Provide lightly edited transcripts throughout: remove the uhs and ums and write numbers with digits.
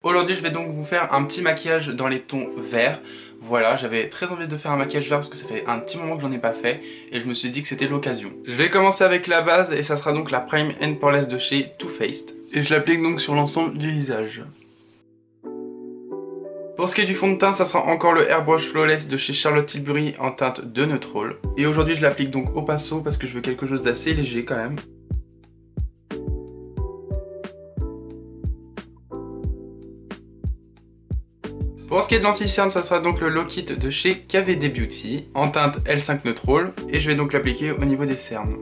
Aujourd'hui je vais donc vous faire un petit maquillage dans les tons verts. Voilà, j'avais très envie de faire un maquillage vert parce que ça fait un petit moment que j'en ai pas fait et je me suis dit que c'était l'occasion. Je vais commencer avec la base et ça sera donc la Prime and Poreless de chez Too Faced. Et je l'applique donc sur l'ensemble du visage. Pour ce qui est du fond de teint, ça sera encore le Airbrush Flawless de chez Charlotte Tilbury en teinte de Neutral. Et aujourd'hui je l'applique donc au pinceau parce que je veux quelque chose d'assez léger quand même. Pour ce qui est de l'anti-cerne, ça sera donc le Lock It de chez KVD Beauty en teinte L5 Neutral et je vais donc l'appliquer au niveau des cernes.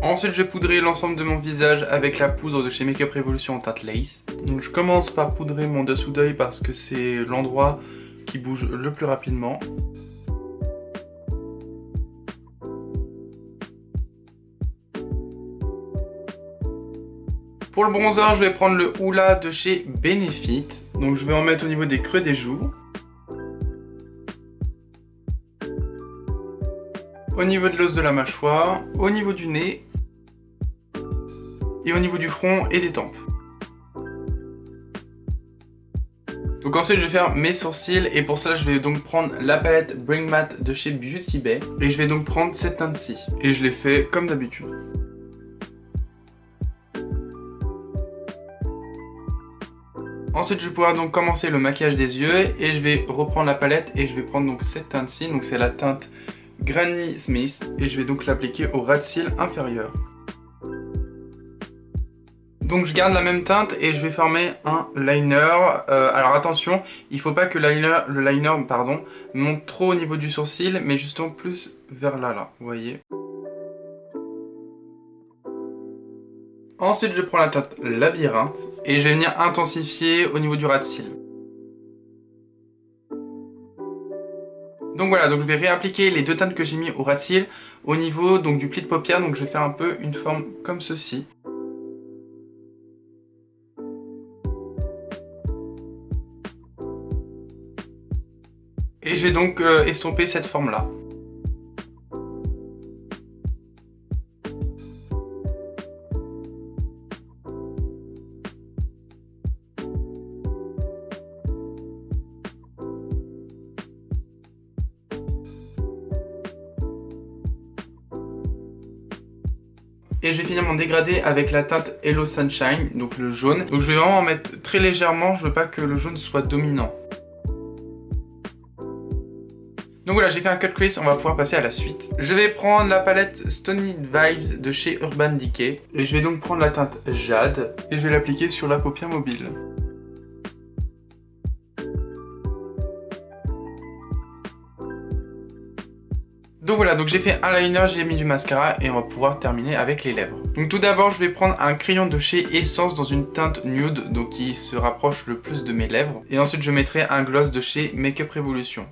Ensuite, je vais poudrer l'ensemble de mon visage avec la poudre de chez Makeup Revolution en teinte Lace. Donc je commence par poudrer mon dessous d'œil parce que c'est l'endroit qui bouge le plus rapidement. Pour le bronzer, je vais prendre le Hoola de chez Benefit. Donc je vais en mettre au niveau des creux des joues. Au niveau de l'os de la mâchoire, au niveau du nez. Et au niveau du front et des tempes. Donc ensuite je vais faire mes sourcils et pour ça je vais donc prendre la palette Bring Matte de chez Beauty Bay. Et je vais donc prendre cette teinte-ci. Et je l'ai fait comme d'habitude. Ensuite je vais pouvoir donc commencer le maquillage des yeux et je vais reprendre la palette et je vais prendre donc cette teinte-ci, donc c'est la teinte Granny Smith et je vais donc l'appliquer au ras de cils inférieur. Donc je garde la même teinte et je vais former un liner. Alors attention, il ne faut pas que le liner monte trop au niveau du sourcil mais justement plus vers là, vous voyez. Ensuite je prends la teinte Labyrinthe et je vais venir intensifier au niveau du ras de cils. Donc voilà, donc je vais réappliquer les deux teintes que j'ai mis au ras de cils au niveau donc, du pli de paupière, donc je vais faire un peu une forme comme ceci. Et je vais donc estomper cette forme là. Et je vais finir mon dégradé avec la teinte Hello Sunshine, donc le jaune. Donc je vais vraiment en mettre très légèrement, je veux pas que le jaune soit dominant. Donc voilà, j'ai fait un cut crease, on va pouvoir passer à la suite. Je vais prendre la palette Stony Vibes de chez Urban Decay. Et je vais donc prendre la teinte Jade et je vais l'appliquer sur la paupière mobile. Donc voilà, donc j'ai fait un liner, j'ai mis du mascara et on va pouvoir terminer avec les lèvres. Donc tout d'abord, je vais prendre un crayon de chez Essence dans une teinte nude, donc qui se rapproche le plus de mes lèvres. Et ensuite, je mettrai un gloss de chez Makeup Revolution.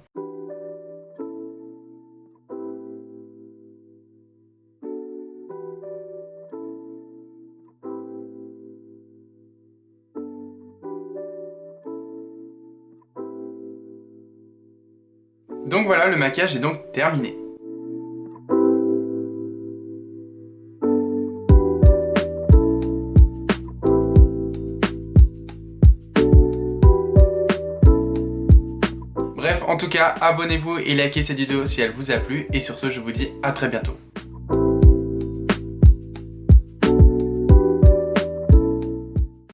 Donc voilà, le maquillage est donc terminé. Bref, en tout cas, abonnez-vous et likez cette vidéo si elle vous a plu. Et sur ce, je vous dis à très bientôt.